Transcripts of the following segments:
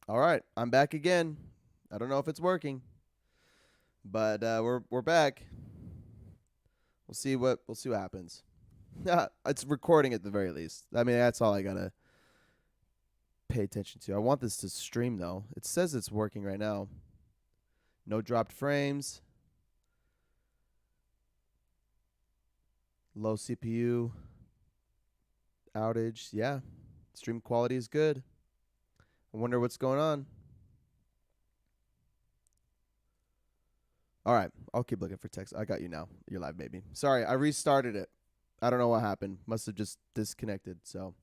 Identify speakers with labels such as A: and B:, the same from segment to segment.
A: All right, I'm back again. I don't know if it's working, but we're back. We'll see what happens. It's recording at the very least. I mean, that's all I gotta pay attention to. I want this to stream though. It says it's working right now. No dropped frames. Low CPU outage. Yeah, stream quality is good. I wonder what's going on. All right, I'll keep looking for text. I got you now. You're live, baby. Sorry, I restarted it. I don't know what happened. Must have just disconnected. So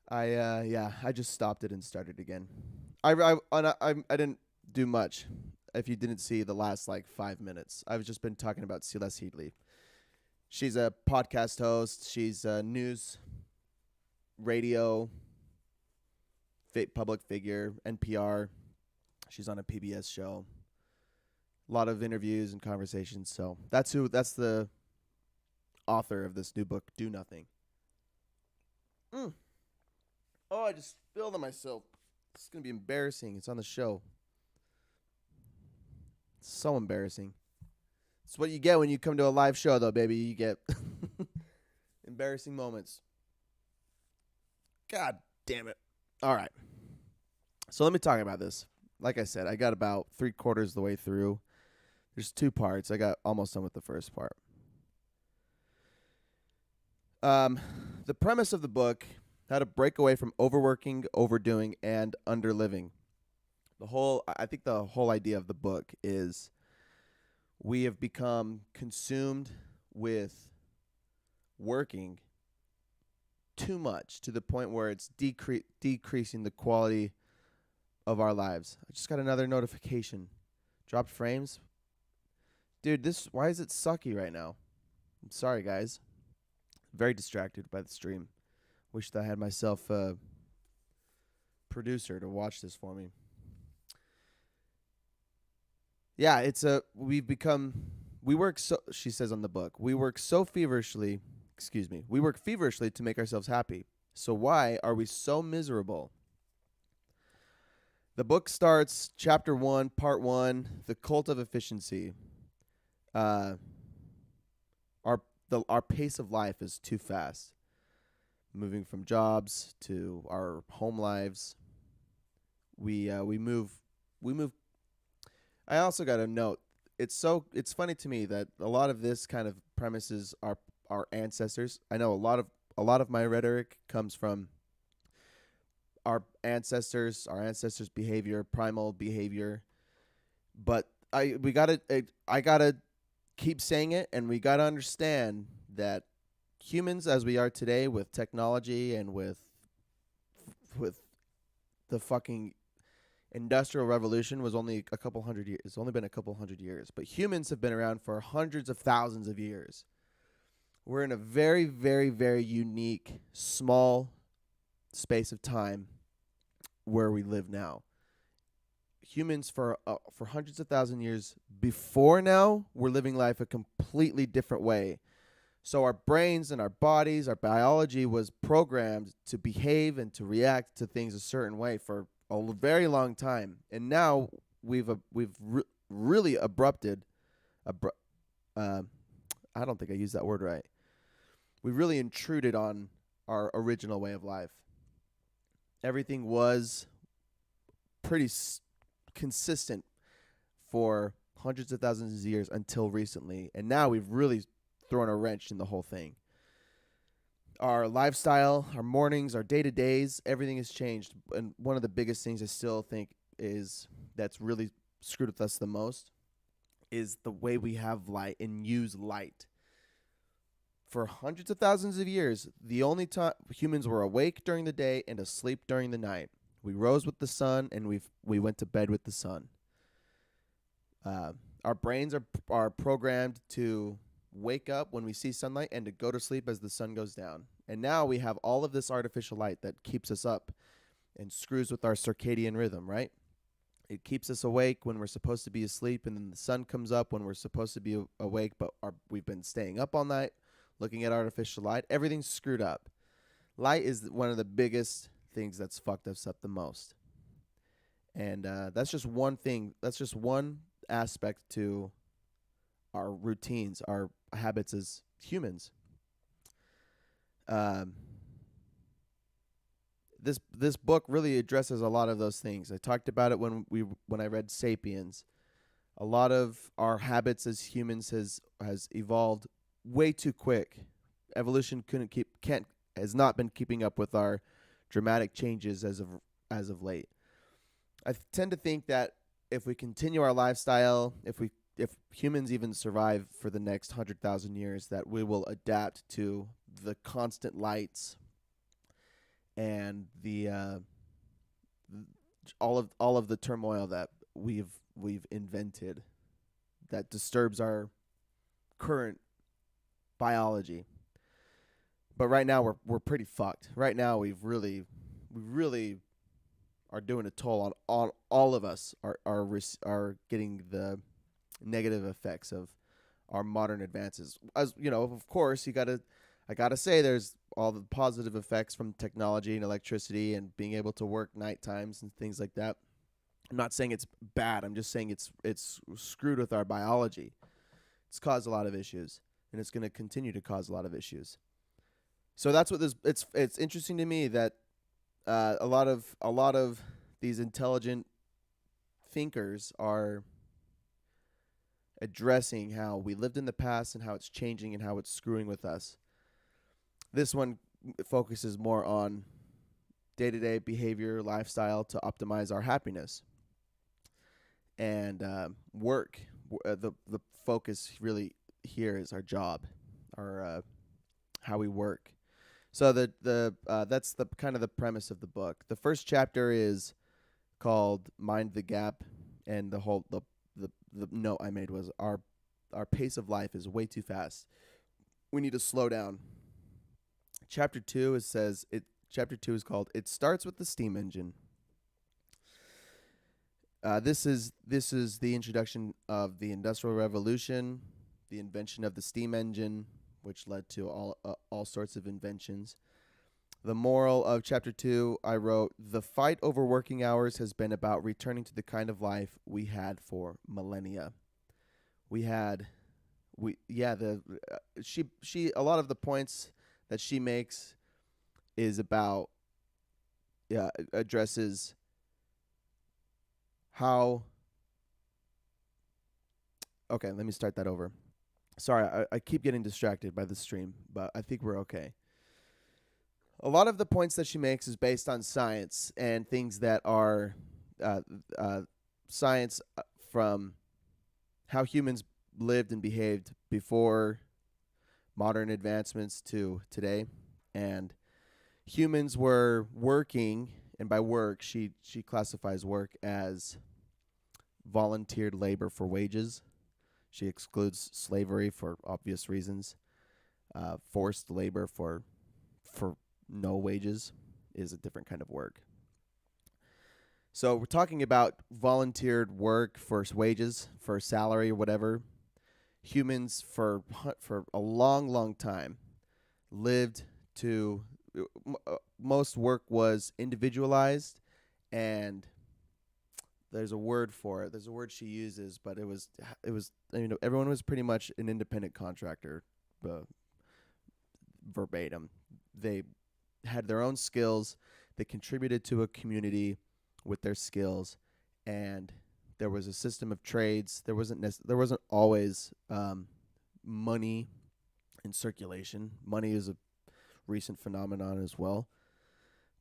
A: I just stopped it and started again. I didn't do much. If you didn't see the last like 5 minutes, I've just been talking about Celeste Headley. She's a podcast host. She's a news radio public figure, NPR. She's on a PBS show. A lot of interviews and conversations. So that's the author of this new book, Do Nothing. Mm. Oh, I just spilled on myself. It's gonna be embarrassing. It's on the show. It's so embarrassing. It's what you get when you come to a live show, though, baby. You get embarrassing moments. God damn it. All right. So let me talk about this. Like I said, I got about 3/4 of the way through. There's two parts. I got almost done with the first part. Um, the premise of the book: how to break away from overworking, overdoing, and underliving. I think the whole idea of the book is we have become consumed with working too much to the point where it's decreasing the quality of our lives. I just got another notification. Dropped frames. Dude, why is it sucky right now? I'm sorry, guys. Very distracted by the stream. Wish that I had myself a producer to watch this for me. Yeah, we work so, she says on the book, we work feverishly to make ourselves happy. So why are we so miserable? The book starts chapter 1, part 1, The Cult of Efficiency. Uh our pace of life is too fast. Moving from jobs to our home lives. We move. I also got to note, it's funny to me that a lot of this kind of premises are our ancestors. I know a lot of my rhetoric comes from our ancestors' behavior, primal behavior. But I gotta keep saying it, and we gotta understand that humans, as we are today, with technology and with the fucking industrial revolution, was only a couple hundred years. It's only been a couple hundred years, but humans have been around for hundreds of thousands of years. We're in a very, very, very unique, small space of time where we live now. Humans for hundreds of thousand years before now were living life a completely different way. So our brains and our bodies, our biology was programmed to behave and to react to things a certain way for a very long time. And now really abrupted. Abru- uh, I don't think I used that word right. We really intruded on our original way of life. Everything was pretty consistent for hundreds of thousands of years until recently, and now we've really thrown a wrench in the whole thing. Our lifestyle, our mornings, our day to days, everything has changed. And one of the biggest things I still think is that's really screwed with us the most is the way we have light and use light. For hundreds of thousands of years, the only time humans were awake during the day and asleep during the night. We rose with the sun and we went to bed with the sun. Uh, our brains are programmed to wake up when we see sunlight and to go to sleep as the sun goes down. And now we have all of this artificial light that keeps us up and screws with our circadian rhythm, right? It keeps us awake when we're supposed to be asleep, and then the sun comes up when we're supposed to be awake, but we've been staying up all night looking at artificial light. Everything's screwed up. Light is one of the biggest things that's fucked us up the most. And that's just one thing. That's just one aspect to our routines, our habits as humans. Um, this book really addresses a lot of those things. I talked about it when I read *Sapiens*. A lot of our habits as humans has evolved way too quick. Evolution has not been keeping up with our dramatic changes as of late. I tend to think that if we continue our lifestyle, if humans even survive for the next 100,000 years, that we will adapt to the constant lights and the all of the turmoil that we've invented that disturbs our current biology. But right now we're pretty fucked. Right now we really are doing a toll on all of us are getting the negative effects of our modern advances. As you know, of course, I gotta say there's all the positive effects from technology and electricity and being able to work night times and things like that. I'm not saying it's bad. I'm just saying it's screwed with our biology. It's caused a lot of issues, and it's going to continue to cause a lot of issues. So that's what this. It's interesting to me that a lot of these intelligent thinkers are addressing how we lived in the past and how it's changing and how it's screwing with us. This one focuses more on day-to-day behavior, lifestyle to optimize our happiness. And work. The focus really here is our job, our how we work. So that's the kind of the premise of the book. The first chapter is called "Mind the Gap," and the note I made was our pace of life is way too fast. We need to slow down. Chapter 2 Chapter 2 is called "It Starts with the Steam Engine." This is the introduction of the Industrial Revolution, the invention of the steam engine, which led to all sorts of inventions. The moral of Chapter 2, I wrote, "The fight over working hours has been about returning to the kind of life we had for millennia." She a lot of the points that she makes is about addresses how. Okay, let me start that over. Sorry, I keep getting distracted by the stream, but I think we're okay. A lot of the points that she makes is based on science and things that are science from how humans lived and behaved before modern advancements to today. And humans were working, and by work, she classifies work as volunteered labor for wages. She excludes slavery for obvious reasons. Forced labor for no wages is a different kind of work. So we're talking about volunteered work for wages, for salary or whatever. Humans for a long time lived to most work was individualized, and there's a word for it. There's a word she uses, but it was everyone was pretty much an independent contractor, verbatim. They had their own skills. They contributed to a community with their skills, and there was a system of trades. There wasn't always money in circulation. Money is a recent phenomenon as well.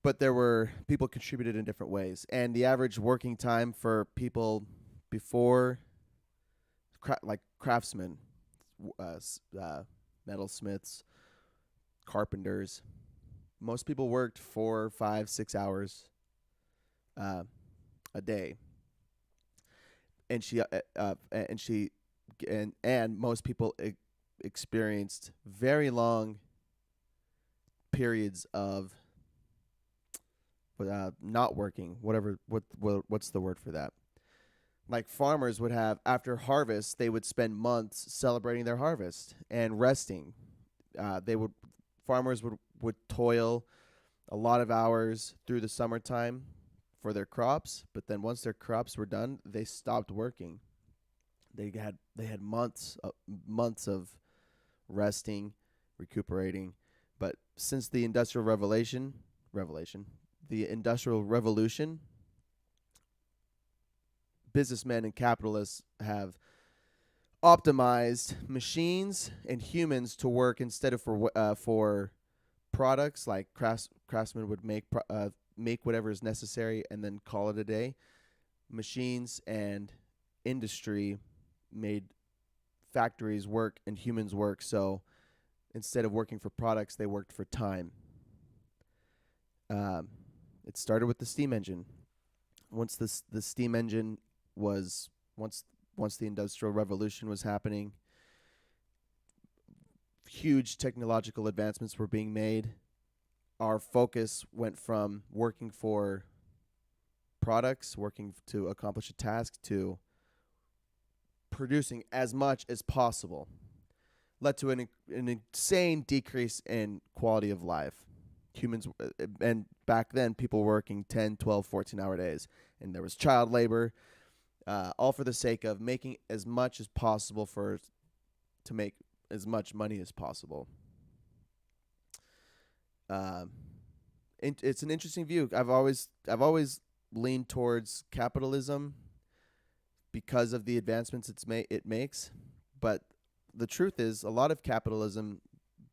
A: But there were people contributed in different ways. And the average working time for people before, like craftsmen, metalsmiths, carpenters, most people worked 4, 5, 6 hours a day. And most people experienced very long periods of not working. What's the word for that? Like farmers would have, after harvest, they would spend months celebrating their harvest and resting. Farmers would toil a lot of hours through the summertime for their crops, but then once their crops were done, they stopped working. They had months of resting, recuperating. But since the the industrial revolution, businessmen and capitalists have optimized machines and humans to work instead of for products like craftsmen would make whatever is necessary and then call it a day. Machines and industry made factories work and humans work. So instead of working for products, they worked for time. It started with the steam engine. Once the steam engine was once the industrial revolution was happening, huge technological advancements were being made. Our focus went from working for products, working to accomplish a task, to producing as much as possible. Led to an insane decrease in quality of life. Humans, and back then, people were working 10, 12, 14-hour days. And there was child labor, all for the sake of making as much as possible to make as much money as possible. It's an interesting view. I've always leaned towards capitalism because of the advancements it makes, but the truth is a lot of capitalism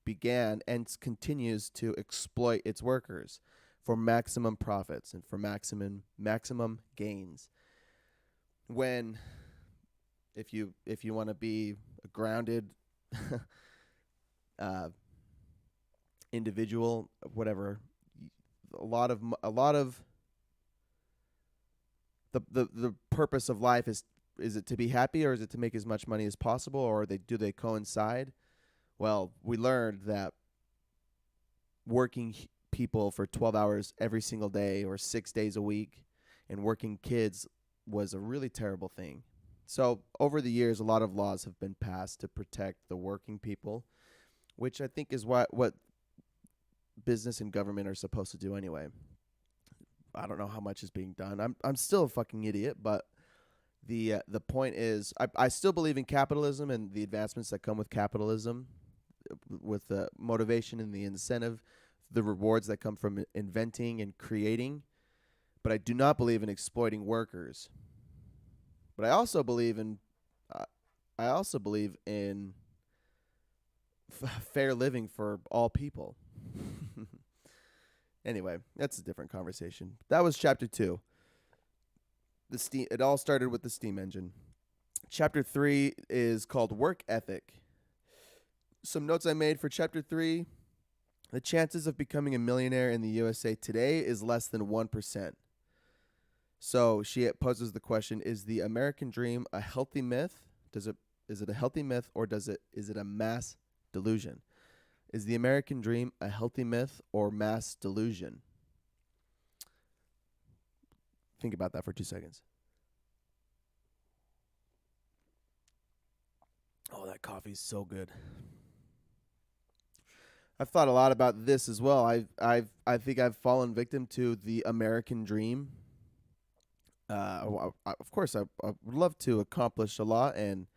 A: began and continues to exploit its workers for maximum profits and for maximum gains. When if you want to be a grounded individual, whatever, a lot of the purpose of life is it to be happy, or is it to make as much money as possible, or do they coincide? Well, we learned that working people for 12 hours every single day or 6 days a week and working kids was a really terrible thing. So over the years, a lot of laws have been passed to protect the working people, which I think is what business and government are supposed to do anyway. I don't know how much is being done. I'm still a fucking idiot, but the point is, I still believe in capitalism and the advancements that come with capitalism, with the motivation and the incentive, the rewards that come from inventing and creating. But I do not believe in exploiting workers. But I also believe in fair living for all people. Anyway, that's a different conversation. That was chapter 2. It all started with the steam engine. Chapter 3 is called Work Ethic. Some notes I made for chapter 3. The chances of becoming a millionaire in the USA today is less than 1%. So she poses the question, is the American dream a healthy myth? Is it a healthy myth, or is it a mass delusion? Is the American dream a healthy myth or mass delusion? Think about that for 2 seconds. Oh, that coffee's so good. I've thought a lot about this as well. I think I've fallen victim to the American dream. Of course, I would love to accomplish a lot and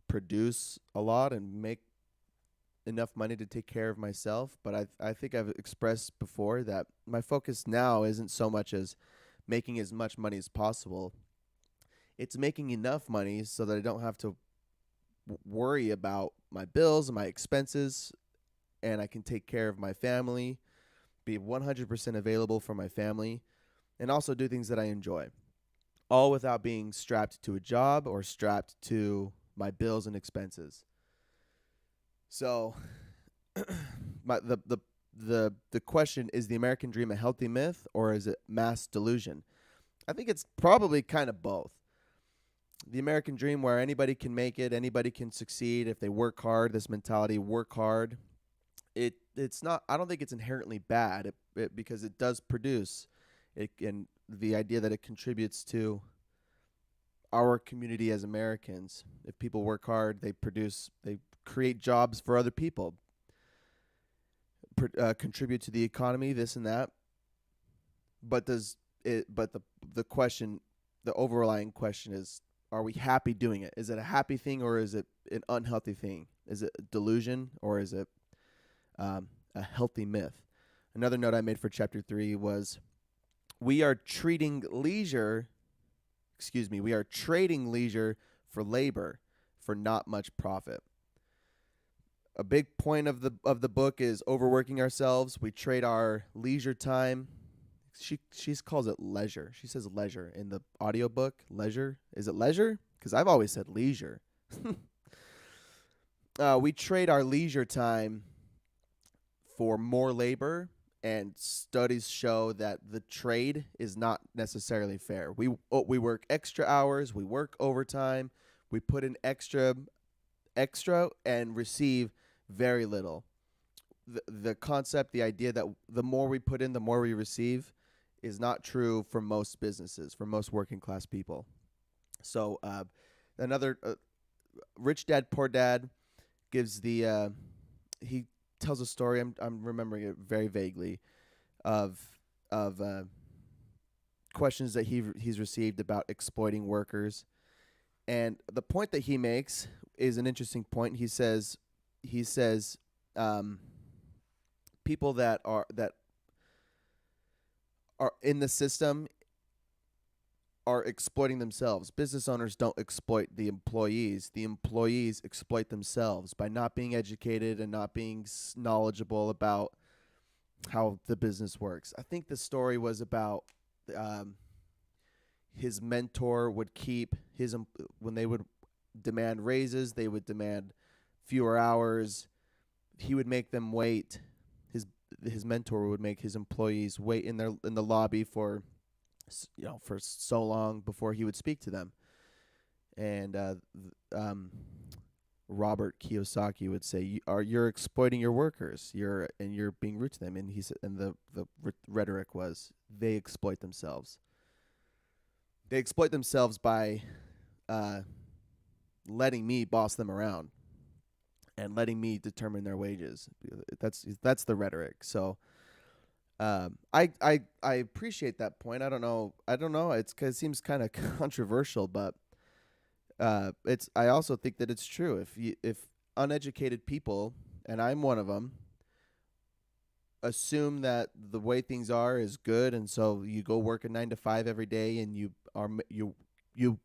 A: produce a lot and make enough money to take care of myself. But I think I've expressed before that my focus now isn't so much as making as much money as possible. It's making enough money so that I don't have to worry about my bills and my expenses, and I can take care of my family, be 100% available for my family, and also do things that I enjoy, all without being strapped to a job or strapped to my bills and expenses. So the question is, the American dream a healthy myth or is it mass delusion? I think it's probably kind of both. The American dream, where anybody can make it, anybody can succeed if they work hard, this mentality, work hard, it's not, I don't think it's inherently bad because it does produce it, and the idea that it contributes to our community as Americans. If people work hard, they create jobs for other people. contribute to the economy, this and that. But does it? But the question, the overlying question is: are we happy doing it? Is it a happy thing or is it an unhealthy thing? Is it a delusion or is it a healthy myth? Another note I made for chapter 3 was we are treating leisure. Excuse me. We are trading leisure for labor for not much profit. A big point of the book is overworking ourselves. We trade our leisure time. She calls it leisure. She says leisure in the audiobook. Leisure. Is it leisure? Because I've always said leisure. We trade our leisure time for more labor, and studies show that the trade is not necessarily fair. We work extra hours. We work overtime. We put in extra and receive very little. The concept, the idea that the more we put in, the more we receive is not true for most businesses, for most working class people. So another Rich Dad Poor Dad gives he tells a story. I'm remembering it very vaguely of questions that he's received about exploiting workers, and the point that he makes is an interesting point. He says people that are in the system are exploiting themselves. Business owners don't exploit the employees. The employees exploit themselves by not being educated and not being knowledgeable about how the business works. I think the story was about his mentor would keep when they would demand raises, they would demand fewer hours. He would make them wait. His mentor would make his employees wait in the lobby for so long before he would speak to them. And Robert Kiyosaki would say, "You're exploiting your workers. You're being rude to them." And the rhetoric was, they exploit themselves. They exploit themselves by letting me boss them around and letting me determine their wages. That's the rhetoric. So I appreciate that point. I don't know. It seems kind of controversial, but I also think that it's true. If uneducated people, and I'm one of them, assume that the way things are is good, and so you go work a 9 to 5 every day, and you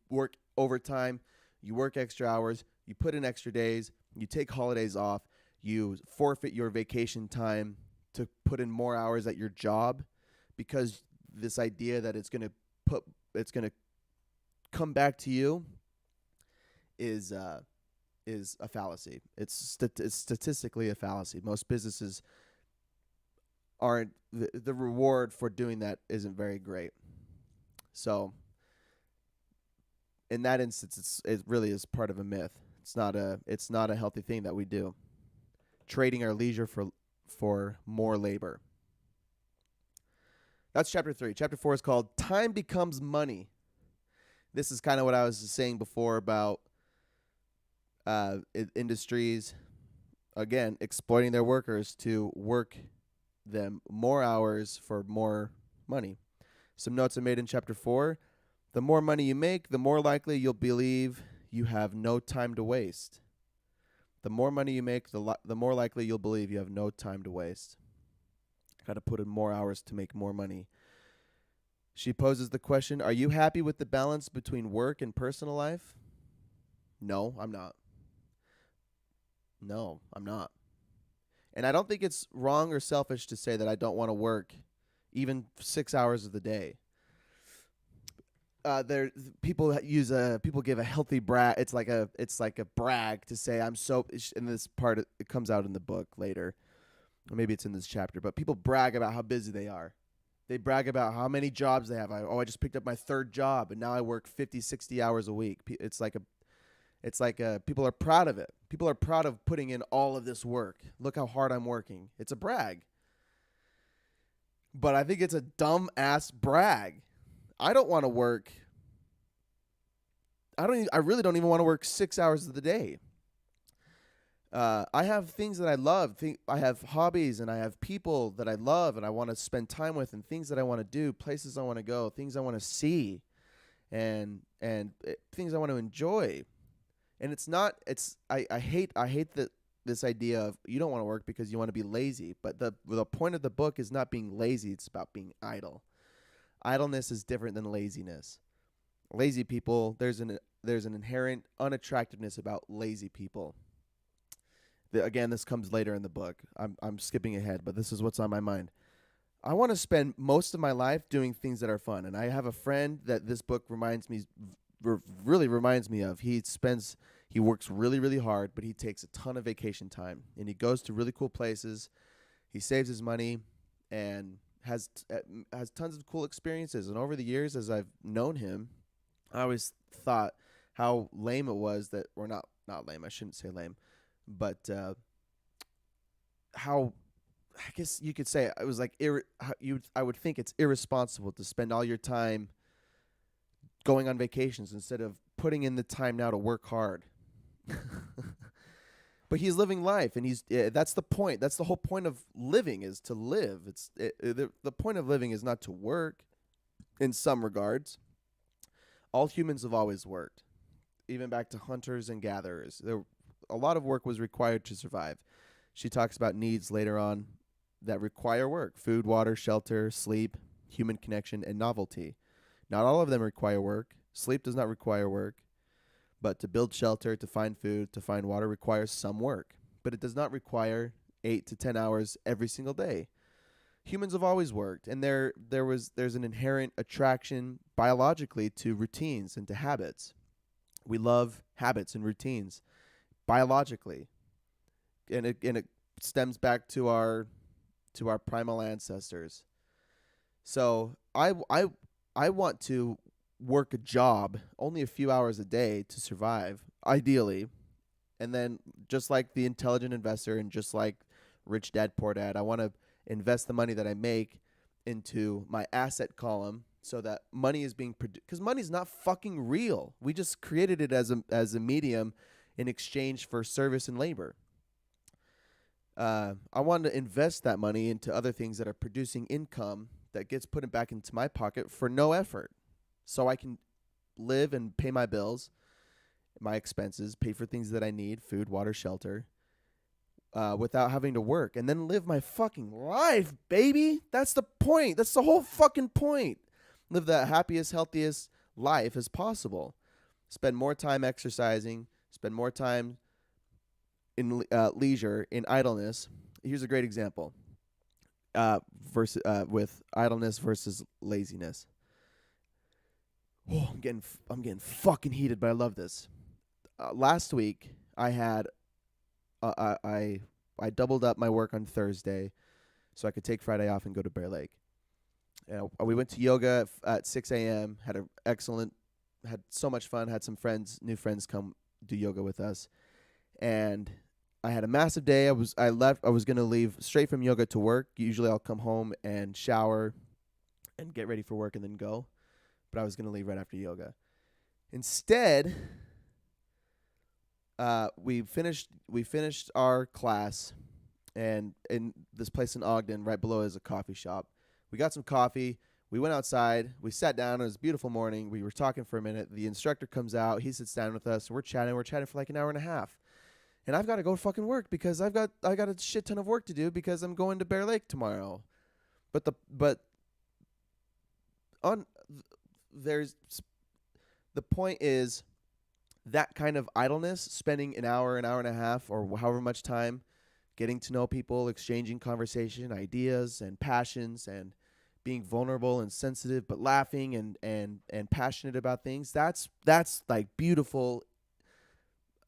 A: work overtime, you work extra hours, you put in extra days, you take holidays off, you forfeit your vacation time to put in more hours at your job, because this idea that it's going to come back to you is a fallacy. It's statistically a fallacy. Most businesses aren't, the reward for doing that isn't very great. So in that instance, it really is part of a myth. It's not a healthy thing that we do. Trading our leisure for more labor. That's chapter 3. Chapter 4 is called Time Becomes Money. This is kind of what I was saying before about industries, again, exploiting their workers to work them more hours for more money. Some notes I made in chapter 4. The more money you make, the more likely you'll believe you have no time to waste. The more money you make, the more likely you'll believe you have no time to waste. Got to put in more hours to make more money. She poses the question, are you happy with the balance between work and personal life? No, I'm not. No, I'm not. And I don't think it's wrong or selfish to say that I don't want to work even 6 hours of the day. People give a healthy brag. It's like a brag to say I'm so. And this part it comes out in the book later, or maybe it's in this chapter. But people brag about how busy they are. They brag about how many jobs they have. I just picked up my 3rd job and now I work 50, 60 hours a week. It's like people are proud of it. People are proud of putting in all of this work. Look how hard I'm working. It's a brag. But I think it's a dumb ass brag. I don't want to work. I really don't even want to work 6 hours of the day. I have things that I love. I have hobbies and I have people that I love and I want to spend time with and things that I want to do, places I want to go, things I want to see, and things I want to enjoy. And it's not. It's I hate that this idea of you don't want to work because you want to be lazy. But the point of the book is not being lazy. It's about being idle. Idleness is different than laziness. Lazy people, there's an inherent unattractiveness about lazy people. Again, this comes later in the book. I'm skipping ahead, but this is what's on my mind. I want to spend most of my life doing things that are fun, and I have a friend that this book really reminds me of. He works really really hard, but he takes a ton of vacation time, and he goes to really cool places. He saves his money, and has tons of cool experiences. And over the years, as I've known him, I always thought how lame it was that, or not lame. I shouldn't say lame, but how I guess you could say it was like I would think it's irresponsible to spend all your time going on vacations instead of putting in the time now to work hard. But he's living life, and that's the point. That's the whole point of living, is to live. The point of living is not to work. In some regards, all humans have always worked, even back to hunters and gatherers. A lot of work was required to survive. She talks about needs later on that require work: food, water, shelter, sleep, human connection, and novelty. Not all of them require work. Sleep does not require work, but to build shelter, to find food, to find water requires some work. But it does not require 8 to 10 hours every single day. Humans have always worked, and there's an inherent attraction biologically to routines and to habits. We love habits and routines biologically, and it stems back to our primal ancestors. So I want to work a job only a few hours a day to survive, ideally. And then, just like the intelligent investor and just like Rich Dad Poor Dad, I want to invest the money that I make into my asset column so that money is being produced, because money's not fucking real. We just created it as a medium in exchange for service and labor. I want to invest that money into other things that are producing income that gets put back into my pocket for no effort, so I can live and pay my bills, my expenses, pay for things that I need, food, water, shelter, without having to work, and then live my fucking life, baby. That's the point. That's the whole fucking point. Live the happiest, healthiest life as possible. Spend more time exercising, spend more time in leisure, in idleness. Here's a great example with idleness versus laziness. Oh, I'm getting fucking heated, but I love this. Last week, I had I doubled up my work on Thursday, so I could take Friday off and go to Bear Lake. We went to yoga at 6 a.m. Had so much fun. Had some new friends come do yoga with us, and I had a massive day. I was going to leave straight from yoga to work. Usually I'll come home and shower and get ready for work and then go. But I was going to leave right after yoga. Instead, we finished our class, and in this place in Ogden, right below is a coffee shop. We got some coffee. We went outside. We sat down. It was a beautiful morning. We were talking for a minute. The instructor comes out. He sits down with us. We're chatting. We're chatting for like an hour and a half. And I've got to go fucking work because I got a shit ton of work to do because I'm going to Bear Lake tomorrow. There's the point is that kind of idleness, spending an hour and a half, or however much time getting to know people, exchanging conversation, ideas, and passions, and being vulnerable and sensitive, but laughing and passionate about things. That's like beautiful.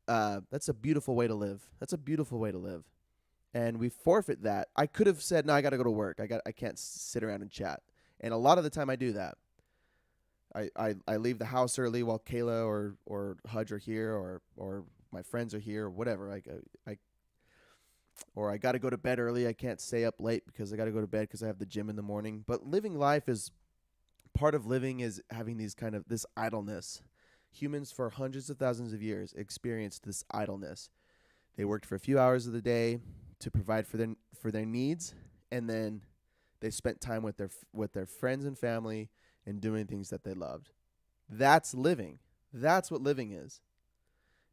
A: That's a beautiful way to live. That's a beautiful way to live. And we forfeit that. I could have said, no, I got to go to work. I can't sit around and chat. And a lot of the time I do that. I leave the house early while Kayla or Hudge are here, or my friends are here, or whatever. I got to go to bed early. I can't stay up late because I got to go to bed because I have the gym in the morning. But living life is part of living is having this idleness. Humans for hundreds of thousands of years experienced this idleness. They worked for a few hours of the day to provide for their needs, and then they spent time with their friends and family and doing things that they loved. That's living. That's what living is.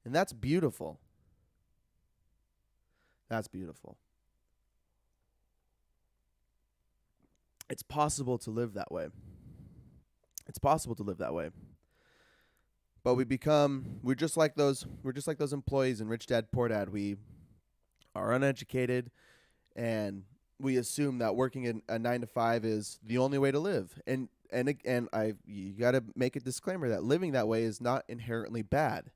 A: And that's beautiful. That's beautiful. It's possible to live that way. It's possible to live that way. But we're just like those employees in Rich Dad Poor Dad. We are uneducated, and we assume that working in a 9 to 5 is the only way to live. And you got to make a disclaimer that living that way is not inherently bad.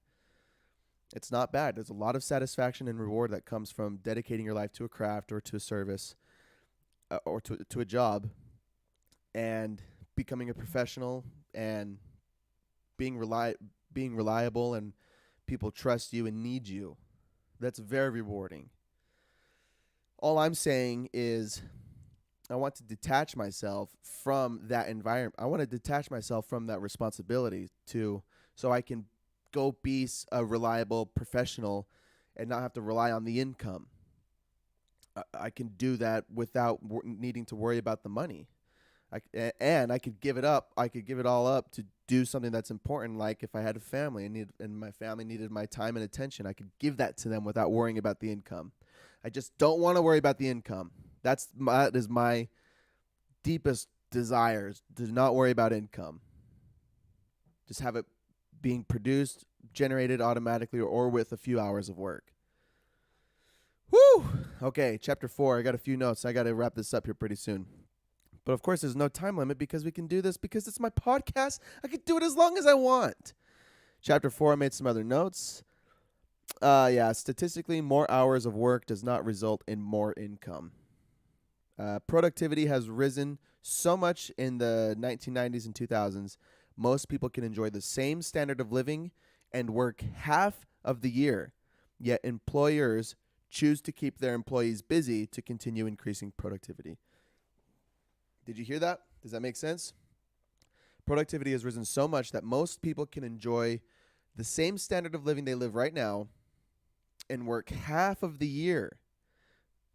A: It's not bad. There's a lot of satisfaction and reward that comes from dedicating your life to a craft or to a service, or to a job, and becoming a professional and being reliable, and people trust you and need you. That's very rewarding. All I'm saying is I want to detach myself from that environment. I want to detach myself from that responsibility so I can go be a reliable professional and not have to rely on the income. I can do that without needing to worry about the money. And I could give it up. I could give it all up to do something that's important. Like if I had a family and my family needed my time and attention, I could give that to them without worrying about the income. I just don't want to worry about the income. That is my deepest desires, to not worry about income. Just have it being produced, generated automatically, or with a few hours of work. Woo! Okay, chapter 4. I got a few notes. I got to wrap this up here pretty soon. But of course, there's no time limit because we can do this because it's my podcast. I can do it as long as I want. Chapter 4, I made some other notes. Statistically, more hours of work does not result in more income. Productivity has risen so much in the 1990s and 2000s. Most people can enjoy the same standard of living and work half of the year. Yet employers choose to keep their employees busy to continue increasing productivity. Did you hear that? Does that make sense? Productivity has risen so much that most people can enjoy the same standard of living they live right now and work half of the year.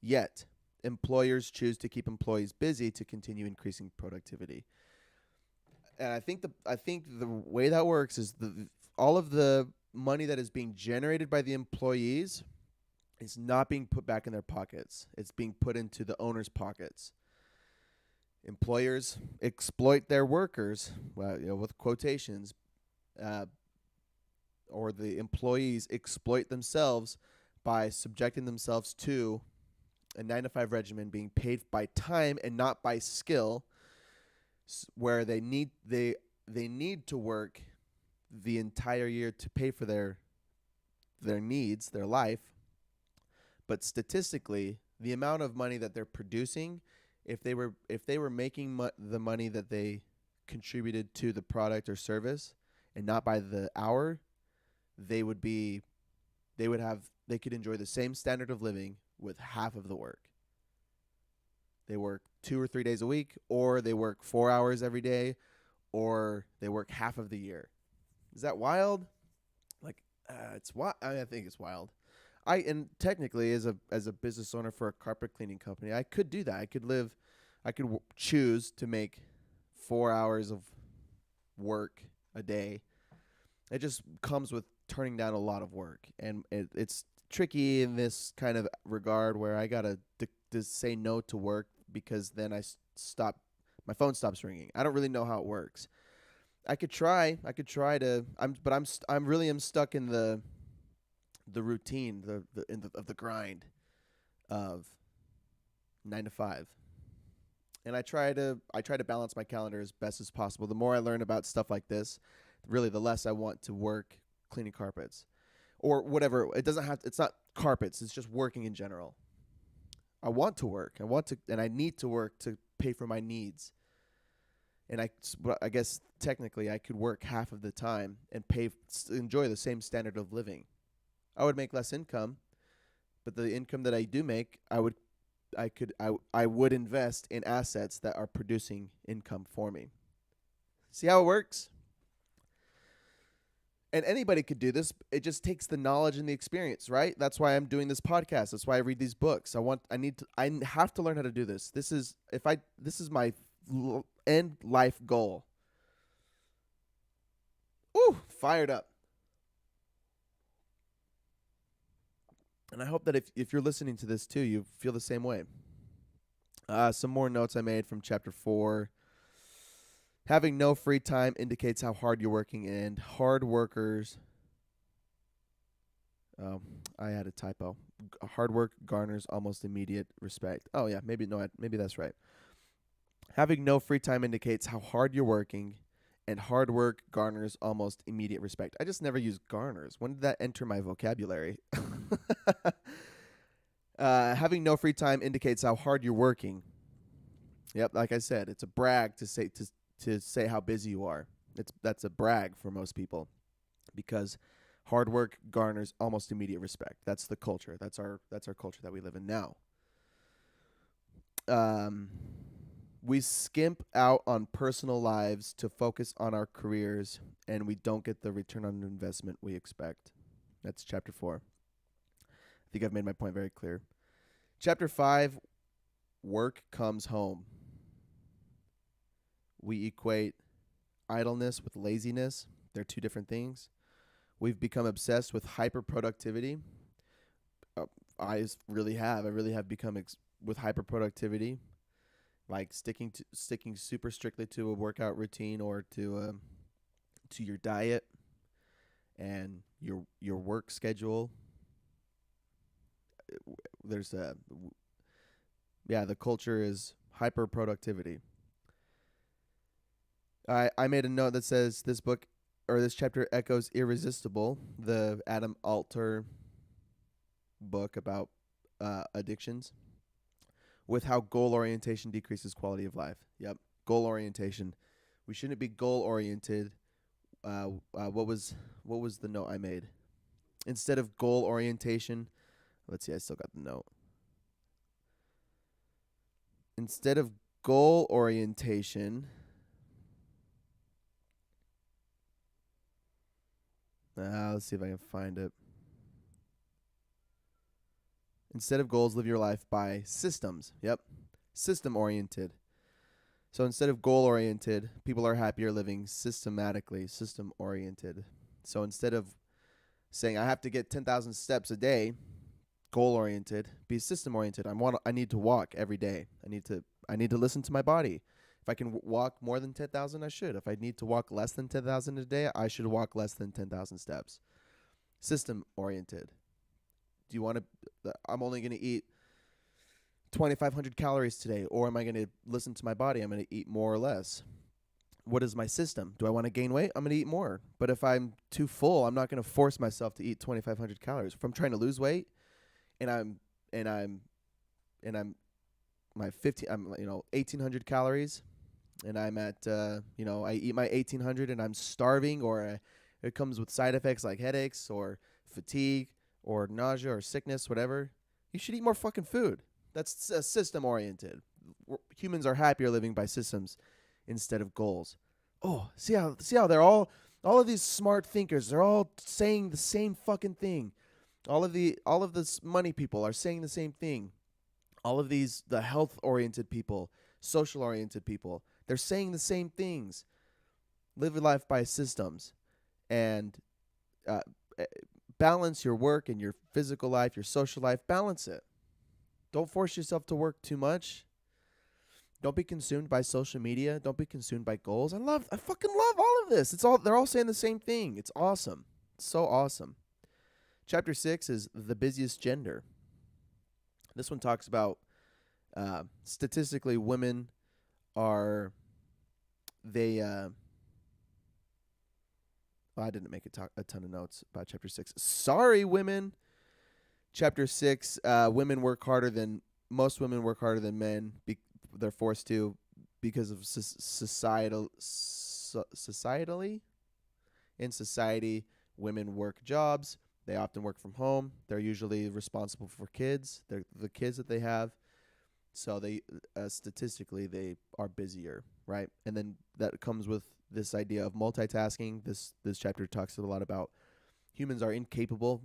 A: Yet, employers choose to keep employees busy to continue increasing productivity. And I think the way that works is all of the money that is being generated by the employees is not being put back in their pockets. It's being put into the owner's pockets. Employers exploit their workers, with quotations, or the employees exploit themselves by subjecting themselves to a 9 to 5 regimen, being paid by time and not by skill, where they need to work the entire year to pay for their needs, their life. But statistically, the amount of money that they're producing, if they were making the money that they contributed to the product or service and not by the hour, they could enjoy the same standard of living with half of the work. They work 2 or 3 days a week, or they work 4 hours every day, or they work half of the year. Is that wild? It's wild. I think it's wild. And technically, as a business owner for a carpet cleaning company, I could do that. I could choose to make 4 hours of work a day. It just comes with turning down a lot of work, and it's tricky in this kind of regard where I gotta say no to work because then my phone stops ringing. I don't really know how it works. I could try to. I'm really stuck in the routine, of the grind of 9 to 5. And I try to balance my calendar as best as possible. The more I learn about stuff like this, really the less I want to work cleaning carpets or whatever. It's not carpets. It's just working in general. I want to work. And I need to work to pay for my needs. And I guess technically I could work half of the time and enjoy the same standard of living. I would make less income, but the income that I do make, I would invest in assets that are producing income for me. See how it works? And anybody could do this. It just takes the knowledge and the experience, right? That's why I'm doing this podcast. That's why I read these books. I have to learn how to do this. This is my end life goal. Ooh, fired up. And I hope that if you're listening to this too, you feel the same way. Some more notes I made from chapter 4. Having no free time indicates how hard you're working, and hard workers. Oh, I had a typo. Hard work garners almost immediate respect. Oh yeah, maybe that's right. Having no free time indicates how hard you're working, and hard work garners almost immediate respect. I just never use garners. When did that enter my vocabulary? Having no free time indicates how hard you're working. Yep, like I said, it's a brag to say how busy you are. That's a brag for most people, because hard work garners almost immediate respect. That's the culture. That's our culture that we live in now. We skimp out on personal lives to focus on our careers, and we don't get the return on investment we expect. That's chapter 4. I think I've made my point very clear. Chapter 5, work comes home. We equate idleness with laziness. They're two different things. We've become obsessed with hyper-productivity. I really have become with hyper-productivity, like sticking super strictly to a workout routine or to your diet and your work schedule. The culture is hyper-productivity. I made a note that says this book or this chapter echoes Irresistible, the Adam Alter book about addictions, with how goal orientation decreases quality of life. Yep, goal orientation. We shouldn't be goal oriented. What was the note I made? Instead of goal orientation, let's see, I still got the note. Instead of goal orientation, let's see if I can find it. Instead of goals, live your life by systems. Yep. System oriented. So instead of goal oriented, people are happier living systematically, system oriented. So instead of saying I have to get 10,000 steps a day, goal oriented, be system oriented. I need to walk every day. I need to listen to my body. If I can walk more than 10,000, I should. If I need to walk less than 10,000 a day, I should walk less than 10,000 steps. System oriented. Do you want to? I'm only going to eat 2,500 calories today, or am I going to listen to my body? I'm going to eat more or less. What is my system? Do I want to gain weight? I'm going to eat more. But if I'm too full, I'm not going to force myself to eat 2,500 calories. If I'm trying to lose weight, and I'm my 1,800 calories, and I'm at I eat my 1,800 and I'm starving, or it comes with side effects like headaches or fatigue or nausea or sickness, whatever, you should eat more fucking food. That's system oriented. Humans are happier living by systems instead of goals. Oh, see how they're all of these smart thinkers, they're all saying the same fucking thing. All of this money people are saying the same thing. All of the health oriented people, social oriented people, they're saying the same things. Live your life by systems, and balance your work and your physical life, your social life. Balance it. Don't force yourself to work too much. Don't be consumed by social media. Don't be consumed by goals. I fucking love all of this. They're all saying the same thing. It's awesome. It's so awesome. Chapter 6 is the busiest gender. This one talks about statistically women are I didn't make a ton of notes about chapter 6. Sorry, women. Chapter 6, most women work harder than men. They're forced to because of societally. In society, women work jobs. They often work from home. They're usually responsible for kids. They're the kids that they have. So they statistically they are busier, right? And then that comes with this idea of multitasking. This chapter talks a lot about humans are incapable,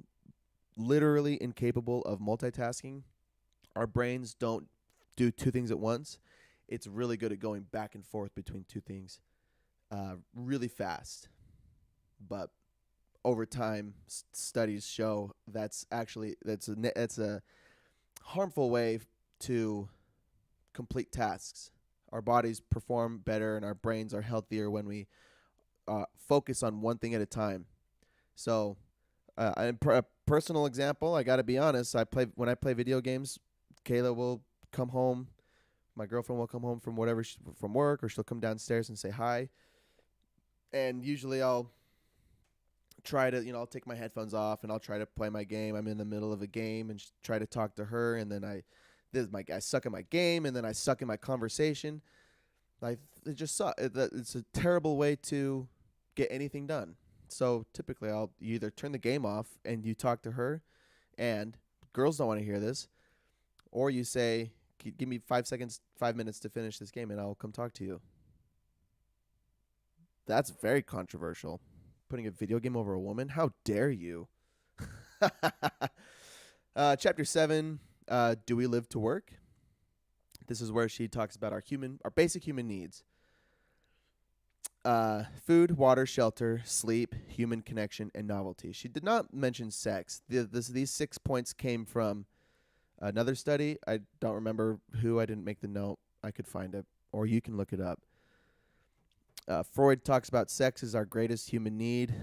A: literally incapable of multitasking. Our brains don't do two things at once. It's really good at going back and forth between two things really fast. But over time, studies show that's a harmful way to complete tasks. Our bodies perform better and our brains are healthier when we focus on one thing at a time. So, a personal example, I got to be honest. When I play video games. Kayla will come home. My girlfriend will come home from from work, or she'll come downstairs and say hi. And usually I'll try to, I'll take my headphones off and I'll try to play my game. I'm in the middle of a game and try to talk to her, and then I suck at my game, and then I suck in my conversation. It just sucks. It's a terrible way to get anything done. So typically you either turn the game off and you talk to her, and girls don't want to hear this, or you say, give me 5 minutes to finish this game and I'll come talk to you. That's very controversial. Putting a video game over a woman? How dare you? Chapter 7, Do We Live to Work? This is where she talks about our basic human needs. Food, water, shelter, sleep, human connection, and novelty. She did not mention sex. These 6 points came from another study. I don't remember who. I didn't make the note. I could find it, or you can look it up. Freud talks about sex as our greatest human need.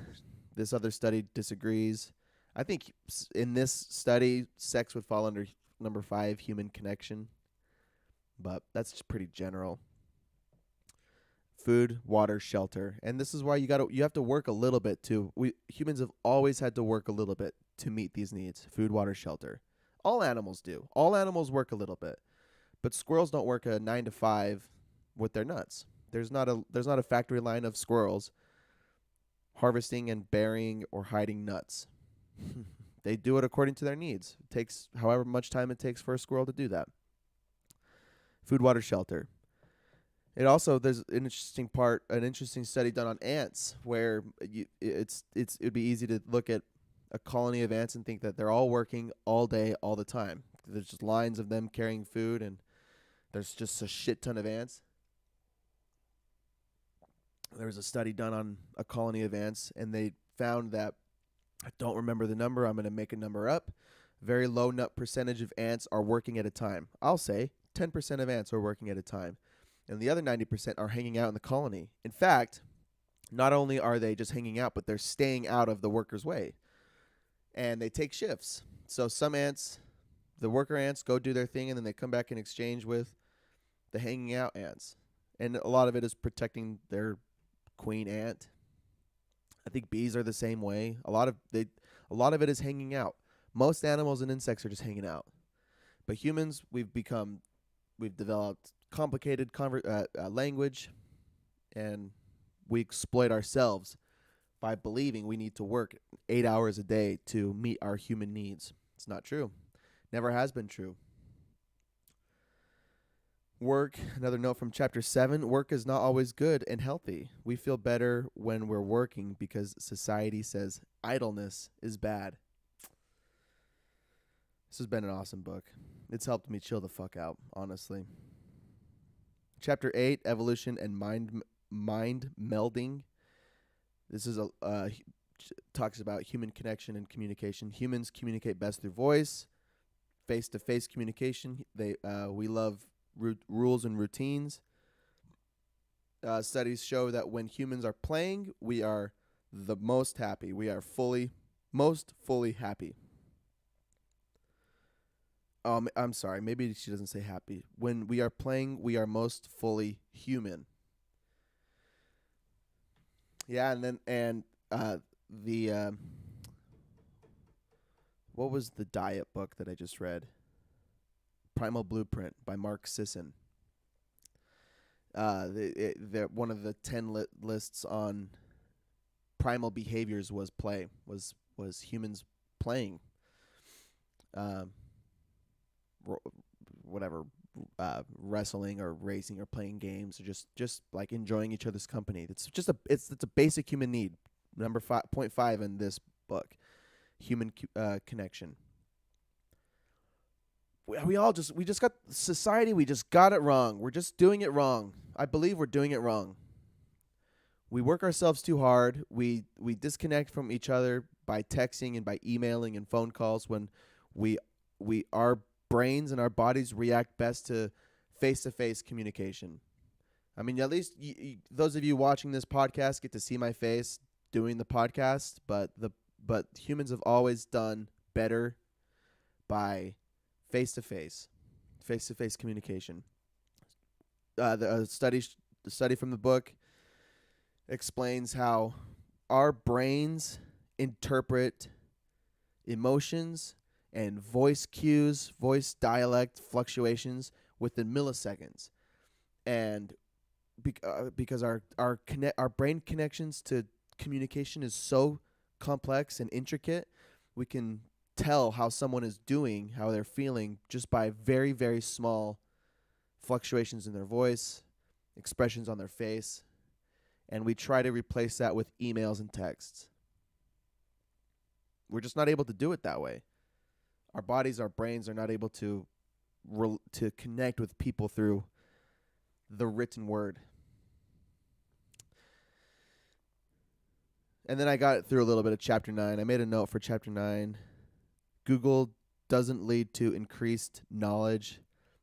A: This other study disagrees. I think in this study, sex would fall under number 5, human connection. But that's just pretty general. Food, water, shelter. And this is why you have to work a little bit too. Humans have always had to work a little bit to meet these needs. Food, water, shelter. All animals do. All animals work a little bit. But squirrels don't work a 9 to 5 with their nuts. There's not a factory line of squirrels harvesting and burying or hiding nuts. They do it according to their needs. It takes however much time it takes for a squirrel to do that. Food, water, shelter. It also, there's an interesting study done on ants where it'd be easy to look at a colony of ants and think that they're all working all day, all the time. There's just lines of them carrying food, and there's just a shit ton of ants. There was a study done on a colony of ants, and they found that, I don't remember the number, I'm going to make a number up, very low nut percentage of ants are working at a time. I'll say 10% of ants are working at a time, and the other 90% are hanging out in the colony. In fact, not only are they just hanging out, but they're staying out of the worker's way. And they take shifts. So some ants, the worker ants, go do their thing, and then they come back and exchange with the hanging out ants. And a lot of it is protecting their queen ant. I think bees are the same way. A lot of it is hanging out. Most animals and insects are just hanging out. But humans, we've developed complicated language, and we exploit ourselves by believing we need to work 8 hours a day to meet our human needs. It's not true. Never has been true. Work, another note from chapter 7, work is not always good and healthy. We feel better when we're working because society says idleness is bad. This has been an awesome book. It's helped me chill the fuck out, honestly. Chapter 8, evolution and mind melding. This is talks about human connection and communication. Humans communicate best through voice, face-to-face communication. We love rules and routines. Studies show that when humans are playing, we are the most happy. We are most fully happy. I'm sorry. Maybe she doesn't say happy. When we are playing, we are most fully human. Yeah, what was the diet book that I just read? Primal Blueprint by Mark Sisson. One of the 10 lists on primal behaviors was play. Was humans playing? Whatever, wrestling or racing or playing games or just like enjoying each other's company. It's a basic human need. Number 5.5 in this book, human connection. We just got society. We just got it wrong. We're just doing it wrong. I believe we're doing it wrong. We work ourselves too hard. We disconnect from each other by texting and by emailing and phone calls when we our brains and our bodies react best to face-to-face communication. I mean, at least those of you watching this podcast get to see my face doing the podcast, but humans have always done better by face-to-face communication. The study from the book explains how our brains interpret emotions and voice cues, voice dialect fluctuations within milliseconds, and because our brain connections to communication is so complex and intricate, we can tell how someone is doing, how they're feeling, just by very, very small fluctuations in their voice, expressions on their face, and we try to replace that with emails and texts. We're just not able to do it that way. Our bodies, our brains are not able to connect with people through the written word. And then I got through a little bit of chapter 9. I made a note for chapter 9. Google doesn't lead to increased knowledge,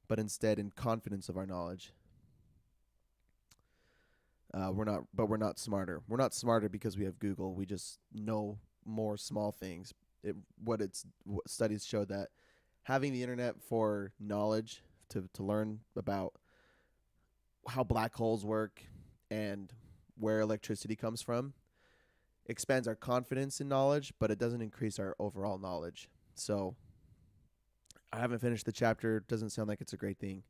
A: but instead in confidence of our knowledge. We're not smarter. We're not smarter because we have Google. We just know more small things. What studies show that having the internet for knowledge to learn about how black holes work and where electricity comes from expands our confidence in knowledge, but it doesn't increase our overall knowledge. So I haven't finished the chapter. Doesn't sound like it's a great thing.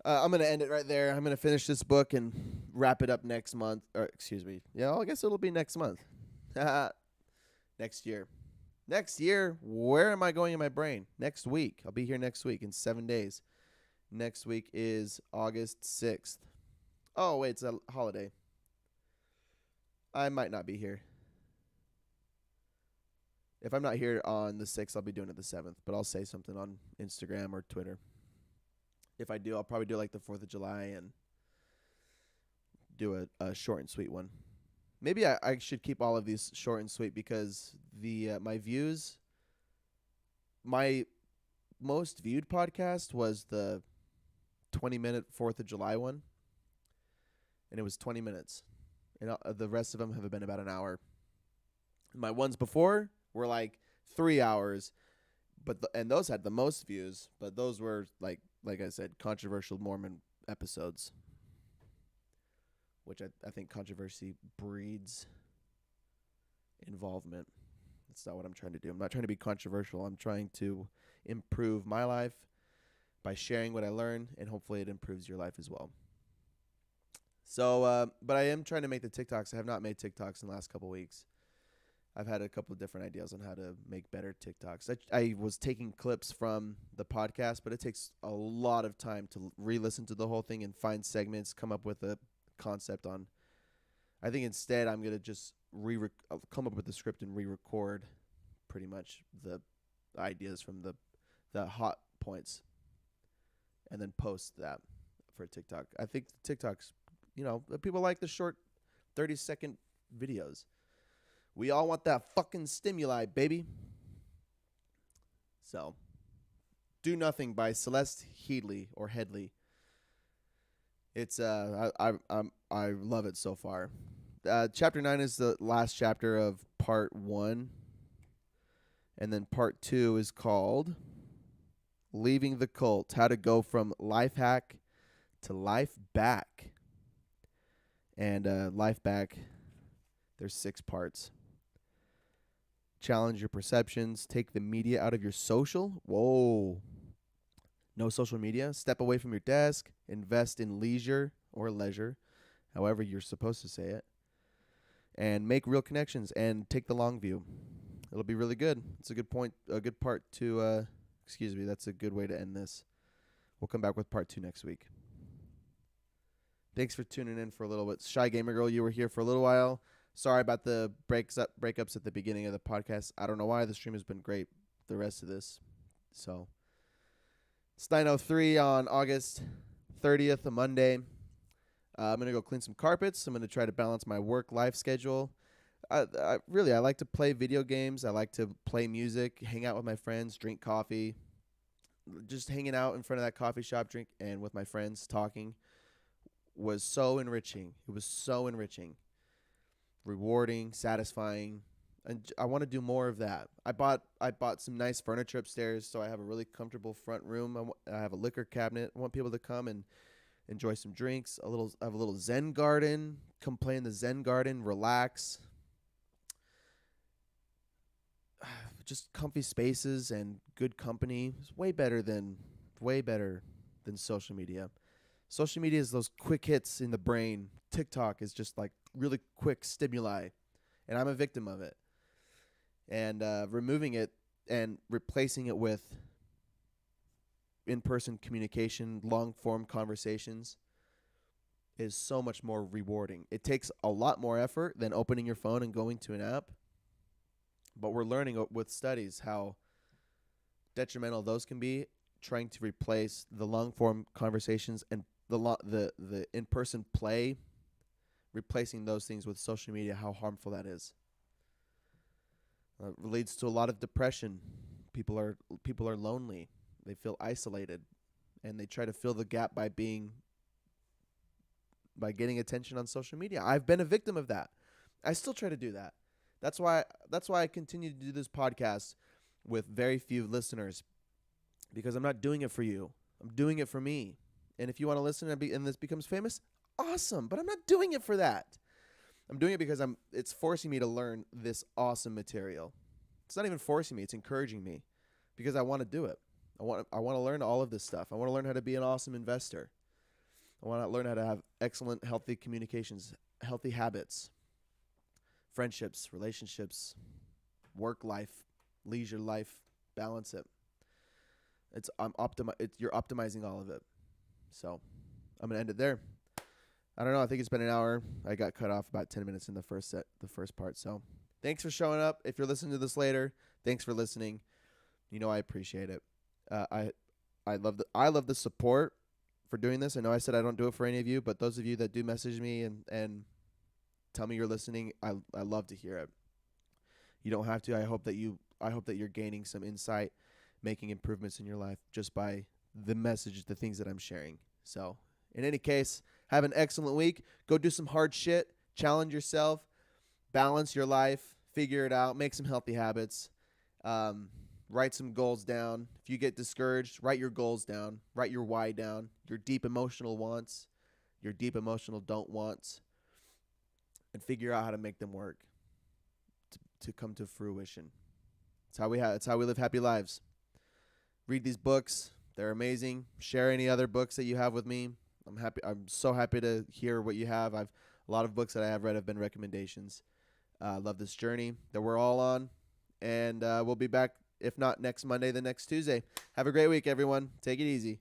A: I'm going to end it right there. I'm going to finish this book and wrap it up next month. Or, excuse me. Yeah, I guess it'll be next month. Next year. Next year, where am I going in my brain? Next week. I'll be here next week in 7 days. Next week is August 6th. Oh, wait, it's a holiday. I might not be here. If I'm not here on the 6th, I'll be doing it the 7th. But I'll say something on Instagram or Twitter. If I do, I'll probably do like the 4th of July and do a short and sweet one. Maybe I should keep all of these short and sweet because my views, my most viewed podcast was the 20-minute 4th of July one, and it was 20 minutes. And the rest of them have been about an hour. My ones before were like 3 hours, and those had the most views, but those were like I said, controversial Mormon episodes, which I think controversy breeds involvement. That's not what I'm trying to do. I'm not trying to be controversial. I'm trying to improve my life by sharing what I learn, and hopefully it improves your life as well. So, but I am trying to make the TikToks. I have not made TikToks in the last couple weeks. I've had a couple of different ideas on how to make better TikToks. I was taking clips from the podcast, but it takes a lot of time to re-listen to the whole thing and find segments, come up with a concept on. I think instead I'm going to just come up with the script and re-record pretty much the ideas from the hot points and then post that for TikTok. I think TikToks, people like the short 30-second videos. We all want that fucking stimuli, baby. So, Do Nothing by Celeste Headlee or Headley. It's I love it so far. Chapter 9 is the last chapter of part 1. And then part 2 is called Leaving the Cult: How to Go from Life Hack to Life Back. And Life Back, there's 6 parts. Challenge your perceptions. Take the media out of your social. Whoa. No social media. Step away from your desk. Invest in leisure or leisure, however you're supposed to say it. And make real connections and take the long view. It'll be really good. It's a good point, a good part to Excuse me. That's a good way to end this. We'll come back with part 2 next week. Thanks for tuning in for a little bit. Shy Gamer Girl, you were here for a little while. Sorry about the breakups at the beginning of the podcast. I don't know why. The stream has been great the rest of this. So it's 9:03 on August 30th, a Monday. I'm going to go clean some carpets. I'm going to try to balance my work-life schedule. I like to play video games. I like to play music, hang out with my friends, drink coffee. Just hanging out in front of that coffee shop, and with my friends talking was so enriching. It was so enriching, rewarding, satisfying, and I want to do more of that. I bought some nice furniture upstairs, so I have a really comfortable front room. I have a liquor cabinet. I want people to come and enjoy some drinks. I have a little Zen garden. Come play in the Zen garden, relax. Just comfy spaces and good company. It's way better than social media. Social media is those quick hits in the brain. TikTok is just like really quick stimuli, and I'm a victim of it. And removing it and replacing it with in-person communication, long-form conversations is so much more rewarding. It takes a lot more effort than opening your phone and going to an app, but we're learning with studies how detrimental those can be, trying to replace the long-form conversations and the in-person play, replacing those things with social media, how harmful that is. It leads to a lot of depression. People are lonely. They feel isolated, and they try to fill the gap by getting attention on social media. I've been a victim of that. I still try to do that. That's why I continue to do this podcast with very few listeners, because I'm not doing it for you. I'm doing it for me. And if you want to listen and this becomes famous, awesome. But I'm not doing it for that. I'm doing it because it's forcing me to learn this awesome material. It's not even forcing me. It's encouraging me because I want to do it. I want to learn all of this stuff. I want to learn how to be an awesome investor. I want to learn how to have excellent, healthy communications, healthy habits, friendships, relationships, work life, leisure life, balance it. You're optimizing all of it. So I'm going to end it there. I don't know. I think it's been an hour. I got cut off about 10 minutes in the first part. So thanks for showing up. If you're listening to this later, thanks for listening. You know I appreciate it. I love the support for doing this. I know I said I don't do it for any of you, but those of you that do message me and tell me you're listening, I love to hear it. You don't have to. I hope that you're gaining some insight, making improvements in your life just by the message, the things that I'm sharing. So in any case, have an excellent week. Go do some hard shit. Challenge yourself. Balance your life. Figure it out. Make some healthy habits. Write some goals down. If you get discouraged, write your goals down. Write your why down. Your deep emotional wants. Your deep emotional don't wants. And figure out how to make them work to come to fruition. It's how we live happy lives. Read these books. They're amazing. Share any other books that you have with me. I'm so happy to hear what you have. A lot of books that I have read have been recommendations. Love this journey that we're all on. And we'll be back, if not next Monday, then next Tuesday. Have a great week, everyone. Take it easy.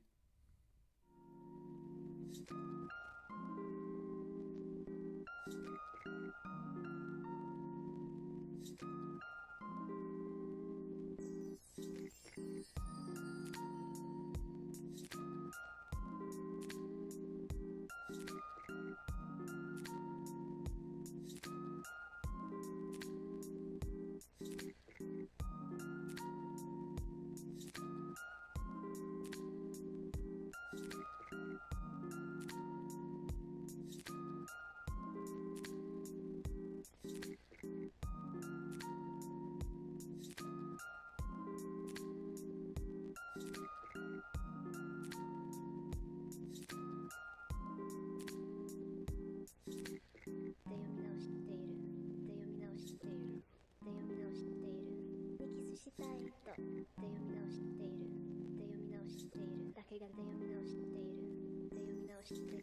B: だけが読み直している